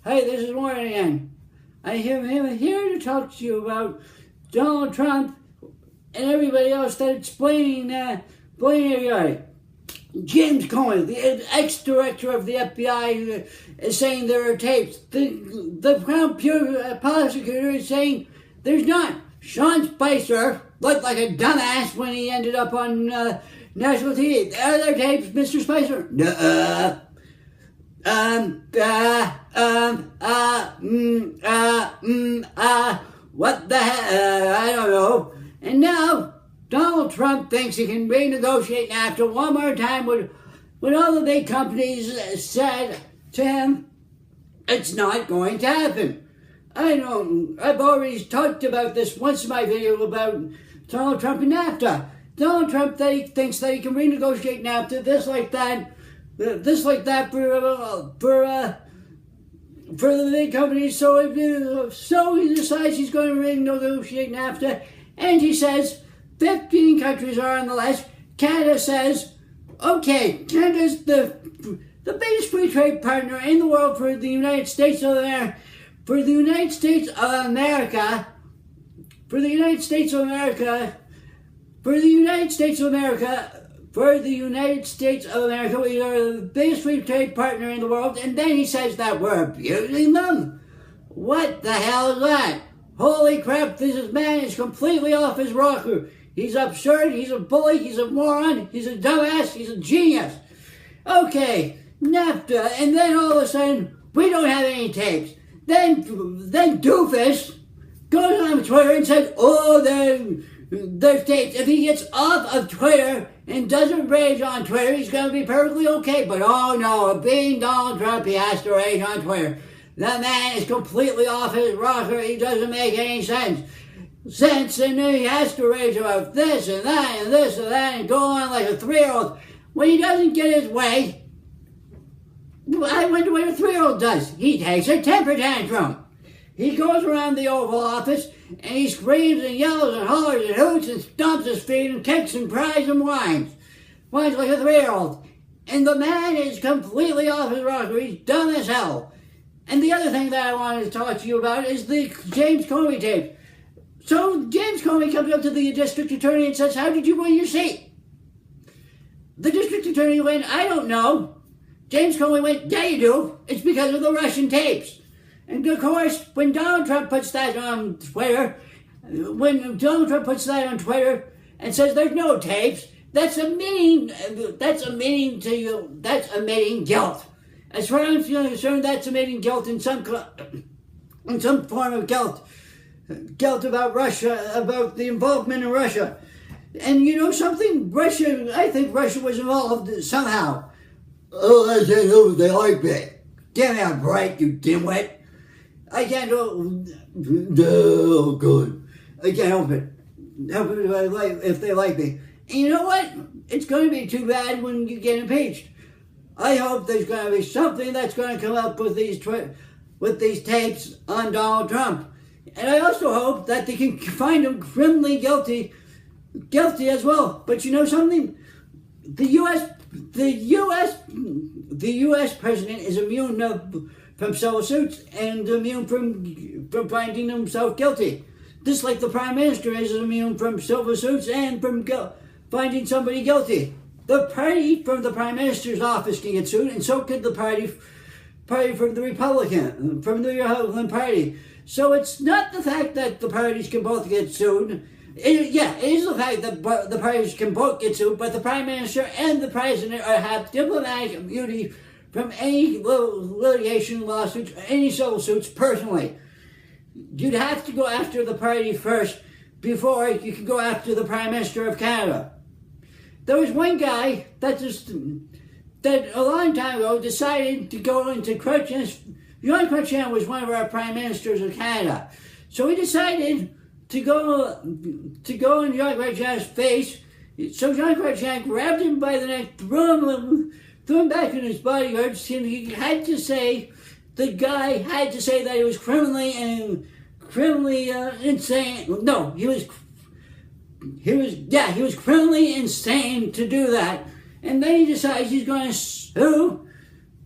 Hey, this is Warren again. I am here to talk to you about Donald Trump and everybody else that's blaming everybody. James Comey, the ex-director of the FBI, is saying there are tapes. The Crown prosecutor is saying there's not. Sean Spicer looked like a dumbass when he ended up on national TV. Are there tapes, Mr. Spicer? No. What the hell? I don't know. And now Donald Trump thinks he can renegotiate NAFTA one more time when all the big companies said to him, it's not going to happen. I've already talked about this once in my video about Donald Trump and NAFTA. Donald Trump thinks that he can renegotiate NAFTA, this like that for the big companies. So he decides he's going to renegotiate NAFTA, and he says 15 countries are on the list. Canada says, okay, Canada's the biggest free trade partner in the world for the United States of America. For the United States of America, we are the biggest free trade partner in the world, and then he says that we're abusing them? What the hell is that? Holy crap, this man is completely off his rocker. He's absurd, he's a bully, he's a moron, he's a dumbass, he's a genius. Okay, NAFTA, and then all of a sudden, we don't have any tapes. Then Doofus goes on Twitter and says, oh, there's tapes. If he gets off of Twitter and doesn't rage on Twitter, he's going to be perfectly okay. But oh no, being Donald Trump, he has to rage on Twitter. That man is completely off his rocker. He doesn't make any sense. And he has to rage about this and that and this and that and go on like a 3-year-old. When he doesn't get his way, I wonder what a 3-year-old does. He takes a temper tantrum. He goes around the Oval Office and he screams and yells and hollers and hoots and stomps his feet and kicks and cries and whines. Whines like a 3-year-old. And the man is completely off his rocker. He's dumb as hell. And the other thing that I wanted to talk to you about is the James Comey tape. So James Comey comes up to the district attorney and says, how did you win your seat? The district attorney went, I don't know. James Comey went, yeah you do. It's because of the Russian tapes. And of course, when Donald Trump puts that on Twitter, and says there's no tapes, that's admitting guilt. As far as I'm concerned, that's admitting guilt in some form of guilt about Russia, about the involvement in Russia. And you know something? I think Russia was involved somehow. Oh, they like me. Give me a break, you dimwit. I can't do no good. I can't help it. Help it if they like me. And you know what? It's going to be too bad when you get impeached. I hope there's going to be something that's going to come up with these tapes on Donald Trump. And I also hope that they can find him criminally guilty as well. But you know something? The U.S. president is immune from civil suits and immune from finding himself guilty. Just like the Prime Minister is immune from civil suits and from finding somebody guilty. The party from the Prime Minister's office can get sued, and so could the party from the Republican Party. So it's not the fact that the parties can both get sued. It is the fact that the parties can both get sued, but the Prime Minister and the President have diplomatic immunity from any litigation, lawsuits, or any civil suits personally. You'd have to go after the party first before you can go after the Prime Minister of Canada. There was one guy that a long time ago decided to go into Chrétien. Jean Chrétien was one of our Prime Ministers of Canada. So he decided to go in Jean Chrétien's face. So Jean Chrétien grabbed him by the neck, threw him back in his bodyguards, and he had to say, the guy had to say that he was criminally insane. No, he was criminally insane to do that. And then he decides he's going to sue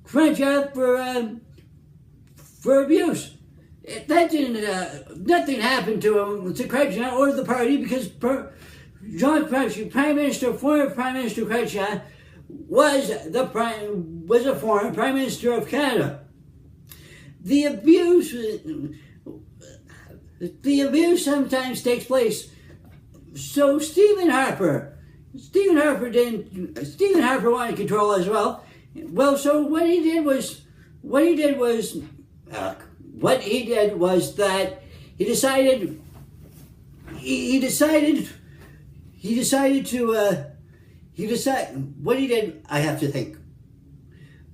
Chrétien for abuse. That didn't, nothing happened to him, to Chrétien or the party, because Jean Chrétien, former Prime Minister Chrétien, was a former Prime Minister of Canada. The abuse sometimes takes place. So Stephen Harper wanted to control as well. Well, so what he did was that he decided what he did. I have to think.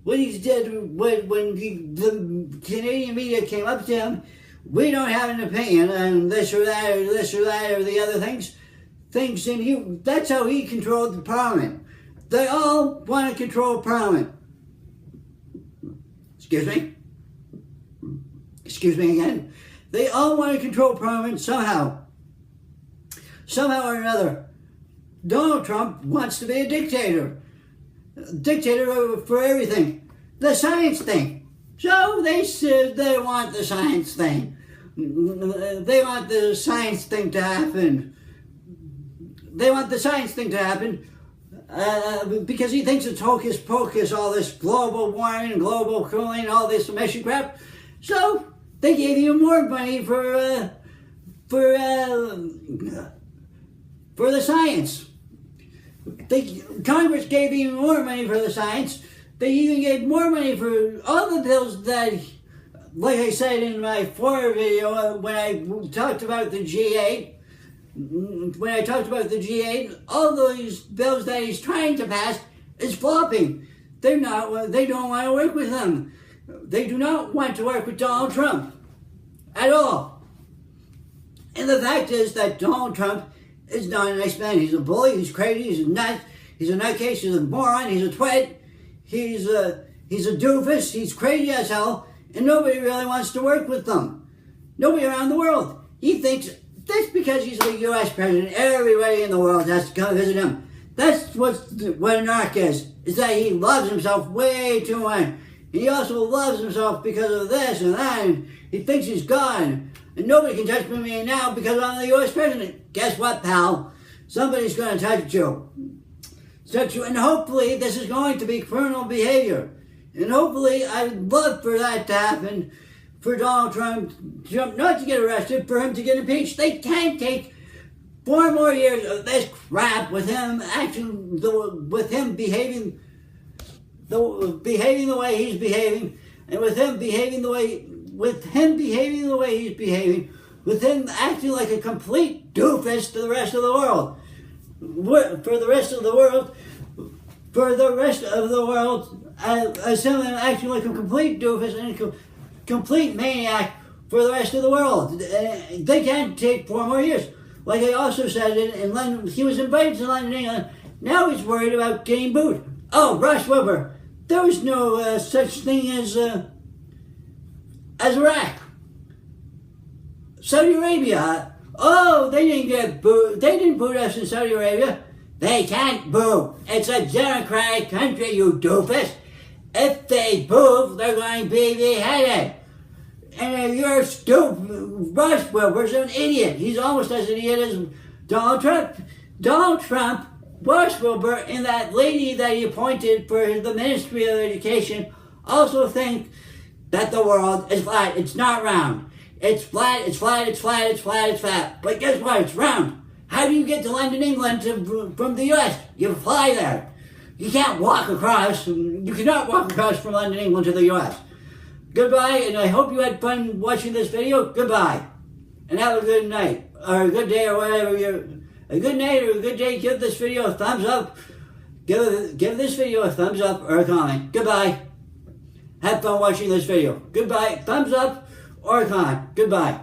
What he did when the Canadian media came up to him, we don't have an opinion on this or that or the other things, and that's how he controlled the Parliament. They all want to control Parliament. Excuse me again. They all want to control Parliament somehow or another. Donald Trump wants to be a dictator for everything. The science thing. So they said they want the science thing. They want the science thing to happen. Because he thinks it's hocus pocus, all this global warming, global cooling, all this meshy crap. So they gave you more money for the science. Congress gave even more money for the science. They even gave more money for all the bills that, like I said in my former video, when I talked about the G8, all those bills that he's trying to pass is flopping. They don't want to work with him. They do not want to work with Donald Trump at all. And the fact is that Donald Trump is not a nice man. He's a bully, he's crazy, he's a nut, he's a nutcase, he's a moron, he's a twit, he's a doofus, he's crazy as hell, and nobody really wants to work with them. Nobody around the world. He thinks that's because he's the U.S. president, everybody in the world has to come visit him. That's what a narc is that he loves himself way too much. He also loves himself because of this and that, and he thinks he's God. And nobody can touch me now because I'm the U.S. president. Guess what, pal? Somebody's going to touch you. And hopefully this is going to be criminal behavior. And hopefully, I'd love for that to happen, for Donald Trump not to get arrested, for him to get impeached. They can't take 4 more years of this crap with him behaving the way he's behaving, and with him behaving the way he's behaving, with him acting like a complete doofus to the rest of the world. For the rest of the world, as him acting like a complete doofus and a complete maniac for the rest of the world. They can't take 4 more years. Like I also said in London, he was invited to London, England. Now he's worried about getting booed. Oh, Rush Wilbur. There was no such thing as Iraq. Saudi Arabia. Oh, they didn't get booed. They didn't boot us in Saudi Arabia. They can't boo. It's a democratic country, you doofus. If they boo, they're going to be beheaded. And you're stupid. Rush Wilbur's an idiot. He's almost as idiot as Donald Trump. Donald Trump, Rush Wilbur, and that lady that he appointed for the Ministry of Education also think that the world is flat. It's not round. It's flat, it's flat, it's flat, it's flat, it's flat. But guess what? It's round. How do you get to London, England from the US? You fly there. You can't walk across. You cannot walk across from London, England to the US. Goodbye, and I hope you had fun watching this video. Goodbye. And have a good night, or a good day, or whatever a good night or a good day. Give this video a thumbs up. Give this video a thumbs up or a comment. Goodbye. Have fun watching this video. Goodbye. Thumbs up or a comment. Goodbye.